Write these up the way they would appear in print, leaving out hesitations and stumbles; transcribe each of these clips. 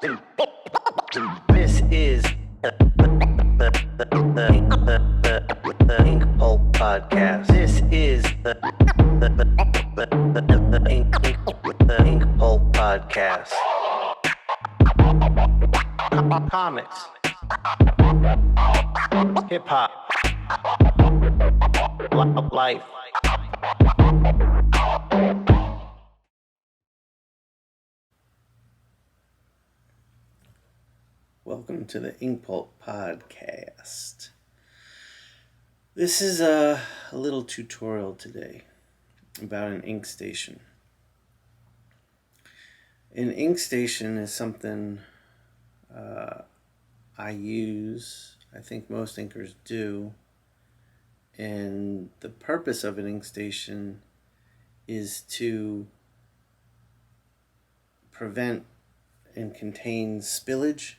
This is the Inkpulp podcast. This is the Inkpulp podcast. Comics, hip hop, life. Welcome to the Inkpulp podcast. This is a little tutorial today about an ink station. An ink station is something I use, I think most inkers do, and the purpose of an ink station is to prevent and contain spillage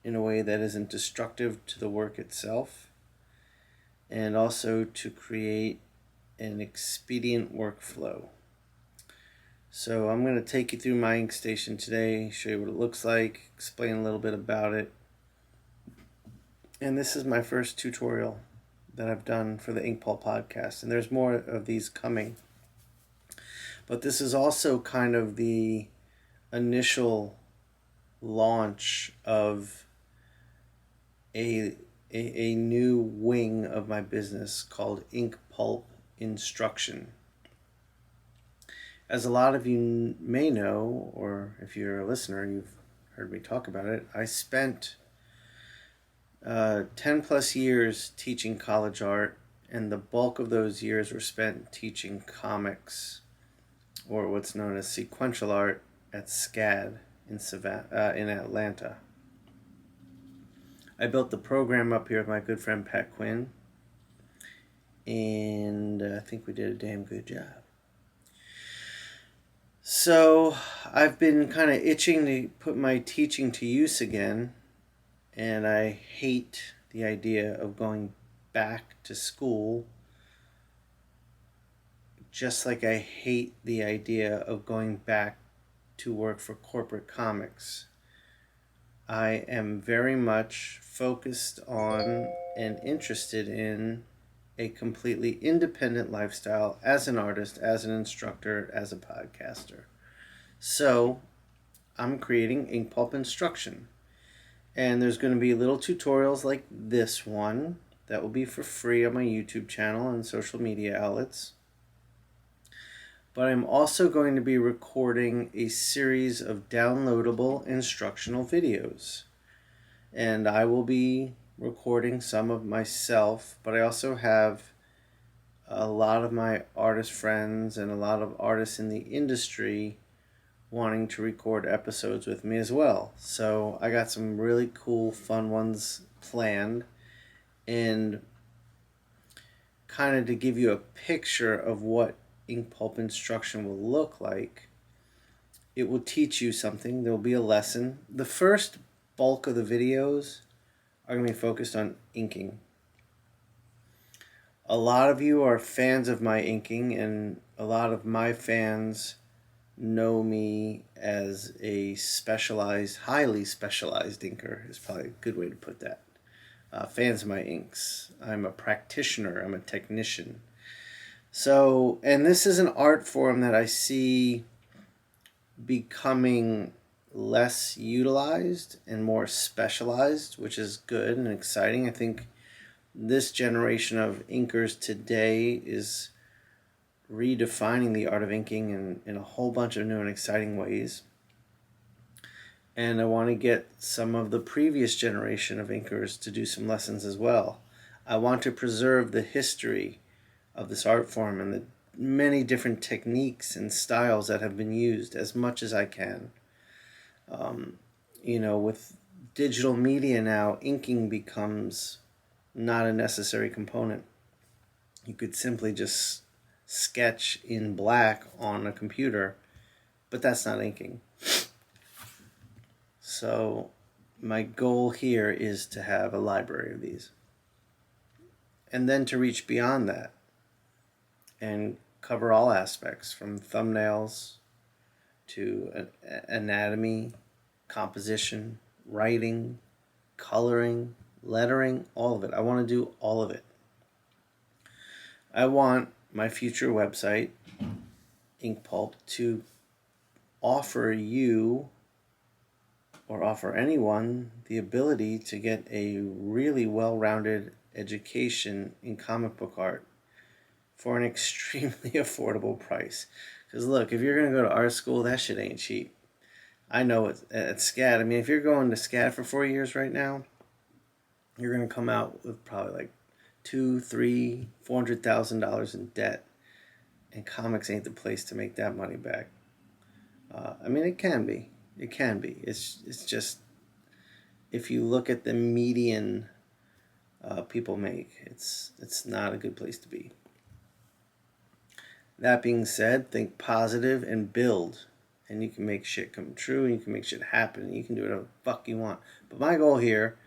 in a way that isn't destructive to the work itself, and also to create an expedient workflow. So I'm going to take you through my ink station today, show you what it looks like, explain a little bit about it. And this is my first tutorial that I've done for the Inkpulp podcast, and there's more of these coming. But this is also kind of the initial launch of a new wing of my business called Inkpulp Instruction. As a lot of you may know, or if you're a listener, you've heard me talk about it, I spent 10 plus years teaching college art, and the bulk of those years were spent teaching comics, or what's known as sequential art, at SCAD in Atlanta. I built the program up here with my good friend Pat Quinn, and I think we did a damn good job. So I've been kind of itching to put my teaching to use again, and I hate the idea of going back to school, just like I hate the idea of going back to work for corporate comics. I am very much focused on and interested in a completely independent lifestyle as an artist, as an instructor, as a podcaster. So I'm creating Inkpulp Instruction. And there's going to be little tutorials like this one that will be for free on my YouTube channel and social media outlets. But I'm also going to be recording a series of downloadable instructional videos. And I will be recording some of myself, but I also have a lot of my artist friends and a lot of artists in the industry wanting to record episodes with me as well. So I got some really cool, fun ones planned. And kind of to give you a picture of what Inkpulp Instruction will look like, it will teach you something. There will be a lesson. The first bulk of the videos are going to be focused on inking. A lot of you are fans of my inking, and a lot of my fans know me as a specialized, highly specialized inker, is probably a good way to put that. Fans of my inks. I'm a practitioner. I'm a technician. So, and this is an art form that I see becoming less utilized and more specialized, which is good and exciting. I think this generation of inkers today is redefining the art of inking in a whole bunch of new and exciting ways. And I want to get some of the previous generation of inkers to do some lessons as well. I want to preserve the history of this art form and the many different techniques and styles that have been used as much as I can. With digital media now, inking becomes not a necessary component. You could simply just sketch in black on a computer, but that's not inking. So my goal here is to have a library of these, and then to reach beyond that and cover all aspects from thumbnails to anatomy composition, writing, coloring, lettering, all of it. I want to do all of it. I want my future website, Inkpulp, to offer you or offer anyone the ability to get a really well-rounded education in comic book art for an extremely affordable price. Because look, if you're going to go to art school, that shit ain't cheap. I know it's at SCAD. I mean, if you're going to SCAD for 4 years right now, you're going to come out with probably like $200,000, $300,000, $400,000 in debt. And comics ain't the place to make that money back. I mean, it can be. It can be. It's just, if you look at the median people make, it's not a good place to be. That being said, think positive and build. And you can make shit come true, and you can make shit happen, and you can do whatever the fuck you want. But my goal here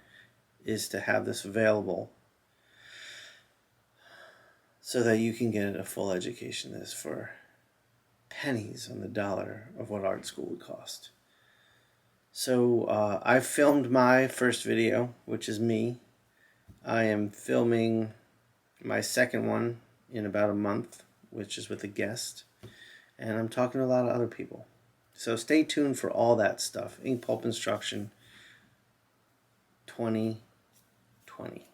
is to have this available so that you can get a full education. This for pennies on the dollar of what art school would cost. So I filmed my first video, which is me. I am filming my second one in about a month, which is with a guest. And I'm talking to a lot of other people. So stay tuned for all that stuff. Inkpulp Instruction 2020.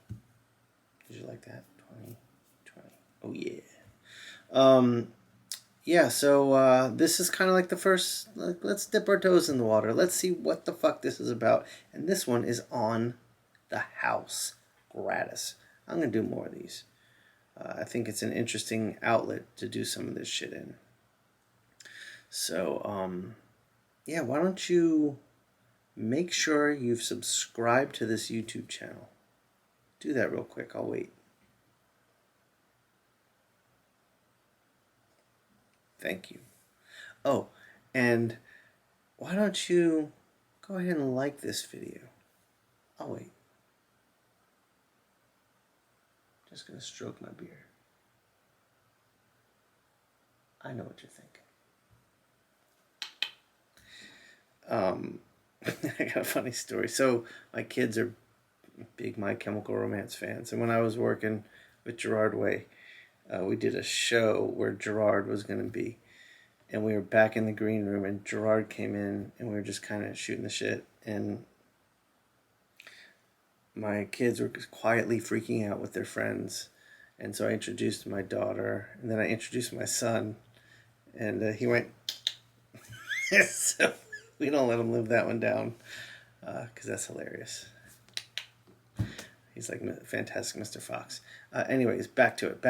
Did you like that? 2020. Oh, yeah. Yeah, so this is kind of like the first, let's dip our toes in the water. Let's see what the fuck this is about. And this one is on the house, gratis. I'm going to do more of these. I think it's an interesting outlet to do some of this shit in. So, yeah, why don't you make sure you've subscribed to this YouTube channel. Do that real quick. I'll wait. Thank you. Oh, and why don't you go ahead and like this video? I'll wait. Just going to stroke my beard. I know what you're thinking. I got a funny story. So my kids are big My Chemical Romance fans. And when I was working with Gerard Way, we did a show where Gerard was going to be. And we were back in the green room, and Gerard came in, and we were just kind of shooting the shit. And my kids were quietly freaking out with their friends. And so I introduced my daughter, and then I introduced my son. And he went, so we don't let him live that one down, because that's hilarious. He's like Fantastic Mr. Fox. Anyways, back to it.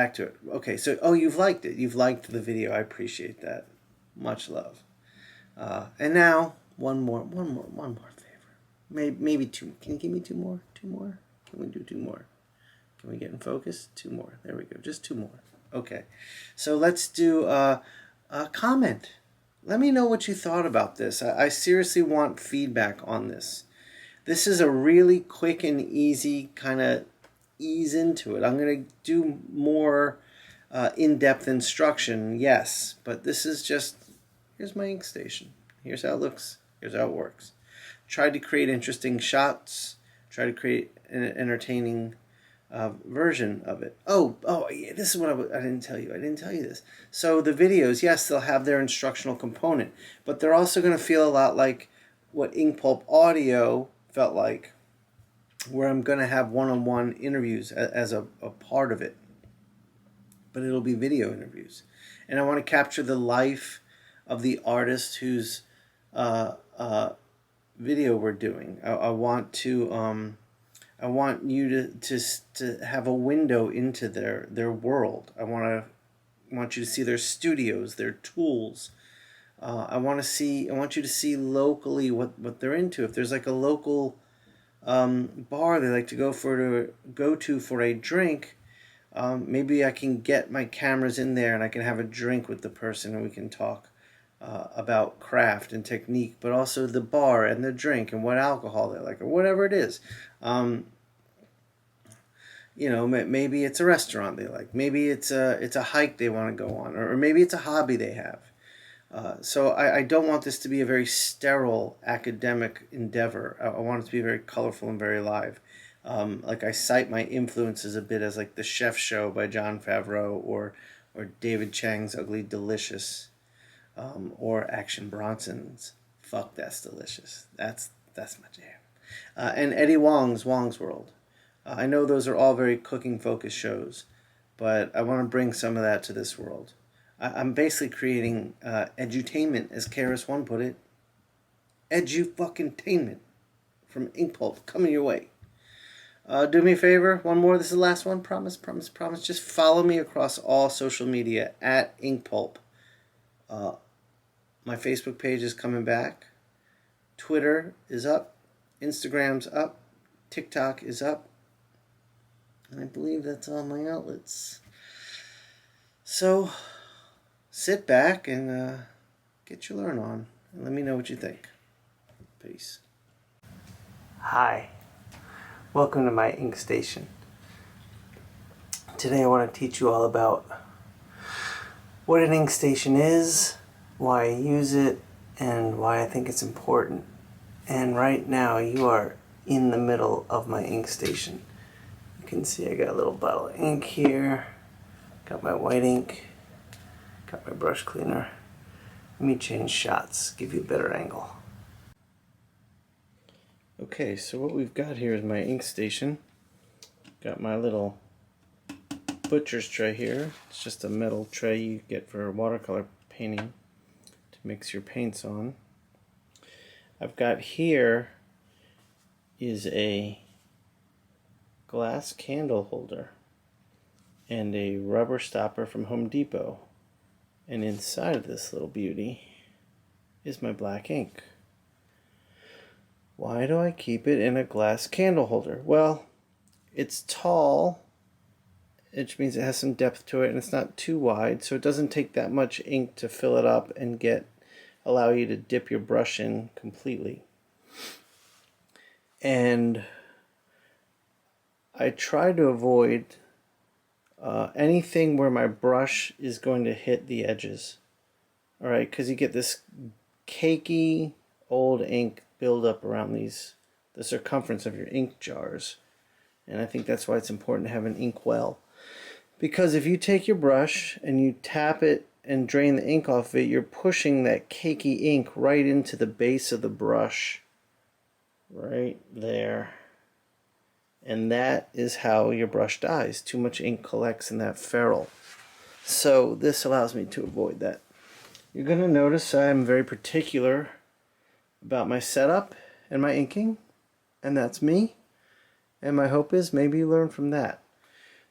Okay, so, you've liked it. You've liked the video. I appreciate that. Much love. And now, one more favor. Maybe two. Can you give me two more? Two more? Can we do two more? Can we get in focus? Two more. There we go. Just two more. Okay. So let's do a comment. Let me know what you thought about this. I seriously want feedback on this. This is a really quick and easy kind of ease into it. I'm going to do more in-depth instruction, yes, but this is just, here's my ink station. Here's how it looks. Here's how it works. Tried to create interesting shots. Try to create an entertaining version of it. Oh, yeah, this is what I didn't tell you. I didn't tell you this. So the videos, yes, they'll have their instructional component, but they're also going to feel a lot like what Inkpulp Audio felt like, where I'm going to have one-on-one interviews as a part of it. But it'll be video interviews. And I want to capture the life of the artist whose video we're doing. I want to... I want you to have a window into their world. I want you to see their studios, their tools. I want you to see locally what they're into. If there's like a local bar they like to go to for a drink, maybe I can get my cameras in there and I can have a drink with the person and we can talk about craft and technique, but also the bar and the drink and what alcohol they like or whatever it is. Maybe it's a restaurant they like. Maybe it's a hike they want to go on, or maybe it's a hobby they have. So I don't want this to be a very sterile academic endeavor. I want it to be very colorful and very live. Like I cite my influences a bit as like The Chef Show by Jon Favreau, or David Chang's Ugly Delicious, or Action Bronson's Fuck That's Delicious. That's my jam. And Eddie Wong's World. I know those are all very cooking focused shows, but I want to bring some of that to this world. I'm basically creating edutainment, as KRS-One put it. Edu-fucking-tainment from Inkpulp coming your way. Do me a favor, one more. This is the last one. Promise. Just follow me across all social media at Inkpulp. My Facebook page is coming back. Twitter is up. Instagram's up. TikTok is up. And I believe that's all my outlets. So, sit back and get your learn on. And let me know what you think. Peace. Hi. Welcome to my ink station. Today I want to teach you all about what an ink station is, why I use it, and why I think it's important. And right now you are in the middle of my ink station. You can see I got a little bottle of ink here, got my white ink, got my brush cleaner. Let me change shots, give you a better angle. Okay, so what we've got here is my ink station. Got my little butcher's tray here. It's just a metal tray you get for watercolor painting to mix your paints on. I've got here is a glass candle holder and a rubber stopper from Home Depot. And inside of this little beauty is my black ink. Why do I keep it in a glass candle holder? Well, it's tall, which means it has some depth to it, and it's not too wide, so it doesn't take that much ink to fill it up and allow you to dip your brush in completely. And I try to avoid anything where my brush is going to hit the edges. Alright, because you get this cakey old ink build up around the circumference of your ink jars. And I think that's why it's important to have an ink well. Because if you take your brush and you tap it and drain the ink off of it, you're pushing that cakey ink right into the base of the brush. Right there. And that is how your brush dies. Too much ink collects in that ferrule. So this allows me to avoid that. You're going to notice I'm very particular about my setup and my inking, and that's me. And my hope is maybe you learn from that.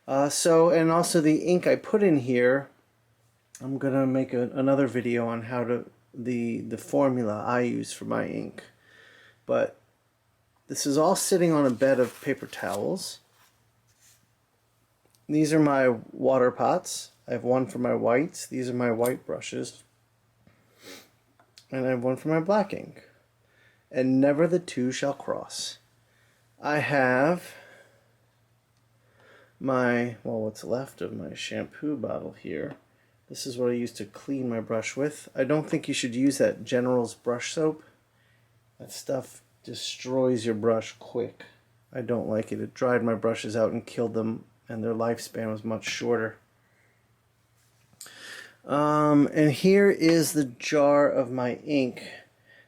And also the ink I put in here, I'm going to make another video on how the formula I use for my ink. But this is all sitting on a bed of paper towels. These are my water pots. I have one for my whites. These are my white brushes. And I have one for my black ink. And never the two shall cross. I have what's left of my shampoo bottle here. This is what I use to clean my brush with. I don't think you should use that General's brush soap. That stuff destroys your brush quick. I don't like it. It dried my brushes out and killed them, and their lifespan was much shorter. And here is the jar of my ink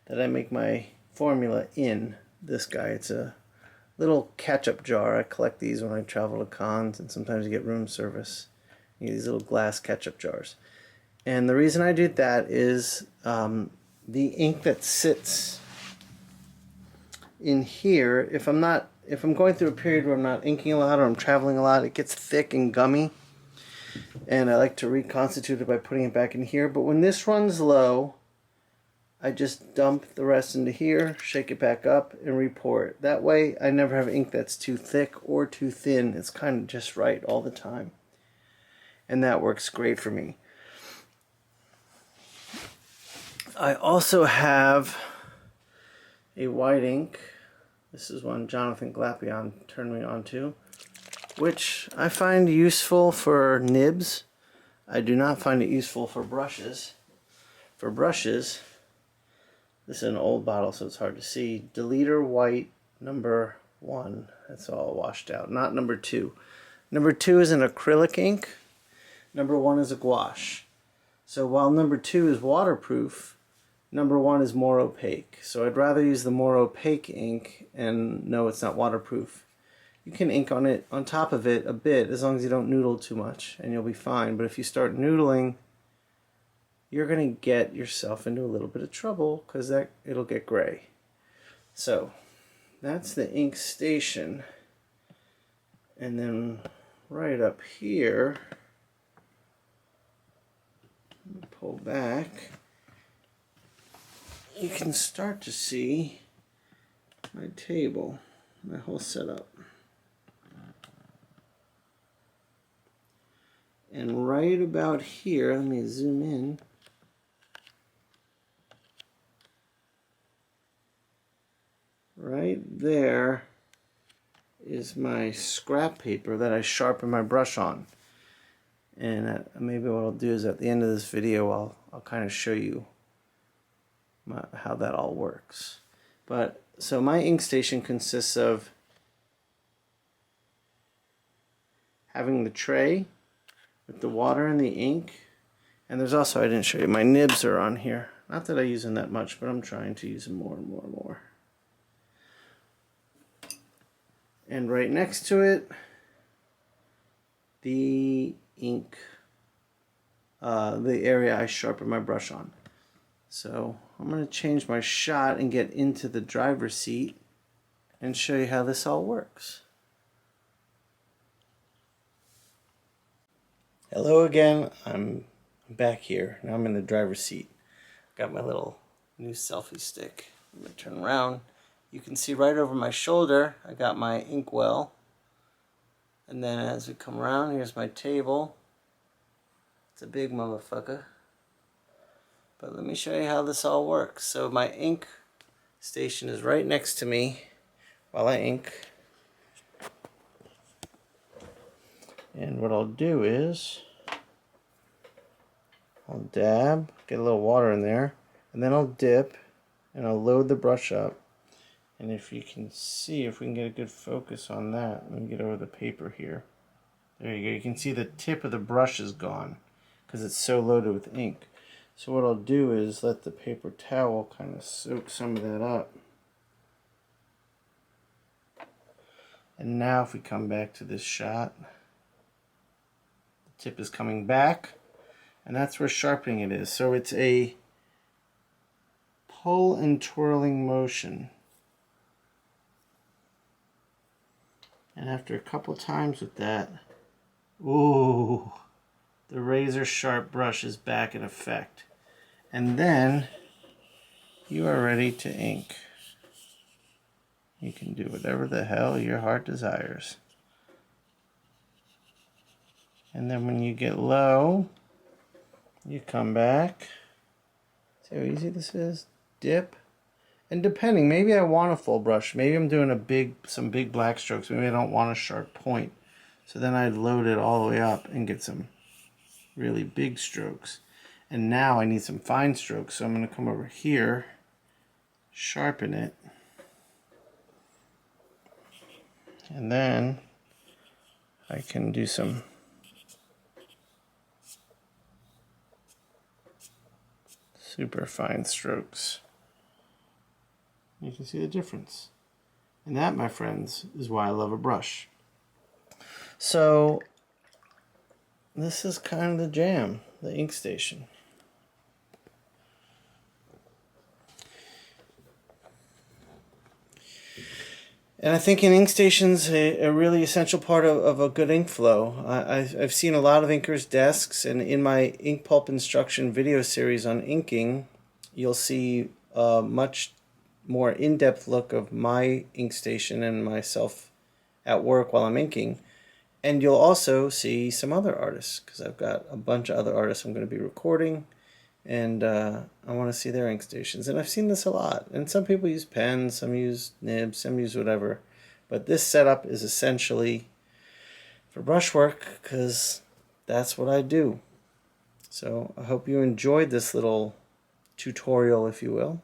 that I make my formula in. This guy, it's a little ketchup jar. I collect these when I travel to cons, and sometimes you get room service. You get these little glass ketchup jars. And the reason I did that is the ink that sits in here, if I'm going through a period where I'm not inking a lot or I'm traveling a lot, it gets thick and gummy. And I like to reconstitute it by putting it back in here. But when this runs low, I just dump the rest into here, shake it back up, and re-pour it. That way, I never have ink that's too thick or too thin. It's kind of just right all the time. And that works great for me. I also have a white ink. This is one Jonathan Glapion turned me on to, which I find useful for nibs. I do not find it useful for brushes. for brushes, this is an old bottle so it's hard to see, Deleter White number 1. That's all washed out, not number 2. Number 2 is an acrylic ink. Number 1 is a gouache. So while number 2 is waterproof, number 1 is more opaque. So I'd rather use the more opaque ink and know it's not waterproof. You can ink on it, on top of it a bit, as long as you don't noodle too much, and you'll be fine. But if you start noodling, you're going to get yourself into a little bit of trouble because it'll get gray. So that's the ink station. And then right up here, let me pull back, you can start to see my table, my whole setup. And right about here, let me zoom in. Right there is my scrap paper that I sharpen my brush on. And maybe what I'll do is at the end of this video, I'll kind of show you how that all works. But so my ink station consists of having the tray with the water and the ink, and there's also, I didn't show you, my nibs are on here. Not that I use them that much, but I'm trying to use them more and more and more. And right next to it, the ink, the area I sharpen my brush on. So I'm going to change my shot and get into the driver's seat and show you how this all works. Hello again, I'm back here. Now I'm in the driver's seat. Got my little new selfie stick. I'm going to turn around. You can see right over my shoulder, I got my inkwell. And then as we come around, here's my table. It's a big motherfucker. But let me show you how this all works. So my ink station is right next to me while I ink. And what I'll do is, I'll dab, get a little water in there, and then I'll dip, and I'll load the brush up. And if you can see, if we can get a good focus on that, let me get over the paper here. There you go, you can see the tip of the brush is gone, because it's so loaded with ink. So what I'll do is let the paper towel kind of soak some of that up. And now if we come back to this shot, the tip is coming back, and that's where sharpening it is. So it's a pull and twirling motion. And after a couple times with that, ooh, the razor sharp brush is back in effect. And then you are ready to ink. You can do whatever the hell your heart desires. And then when you get low, you come back. See how easy this is? Dip. And depending, maybe I want a full brush. Maybe I'm doing some big black strokes. Maybe I don't want a sharp point. So then I'd load it all the way up and get some really big strokes. And now I need some fine strokes. So I'm going to come over here, sharpen it. And then I can do some super fine strokes. You can see the difference. And that, my friends, is why I love a brush. So this is kind of the jam, the ink station. And I think an ink station's a really essential part of a good ink flow. I've seen a lot of inkers' desks, and in my Inkpulp instruction video series on inking, you'll see a much more in-depth look of my ink station and myself at work while I'm inking. And you'll also see some other artists, because I've got a bunch of other artists I'm going to be recording, and I want to see their ink stations. And I've seen this a lot. And some people use pens, some use nibs, some use whatever. But this setup is essentially for brushwork, because that's what I do. So I hope you enjoyed this little tutorial, if you will.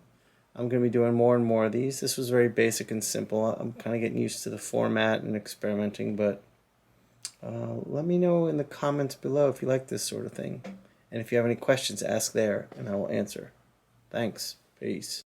I'm going to be doing more and more of these. This was very basic and simple. I'm kind of getting used to the format and experimenting, but let me know in the comments below if you like this sort of thing. And if you have any questions, ask there, and I will answer. Thanks. Peace.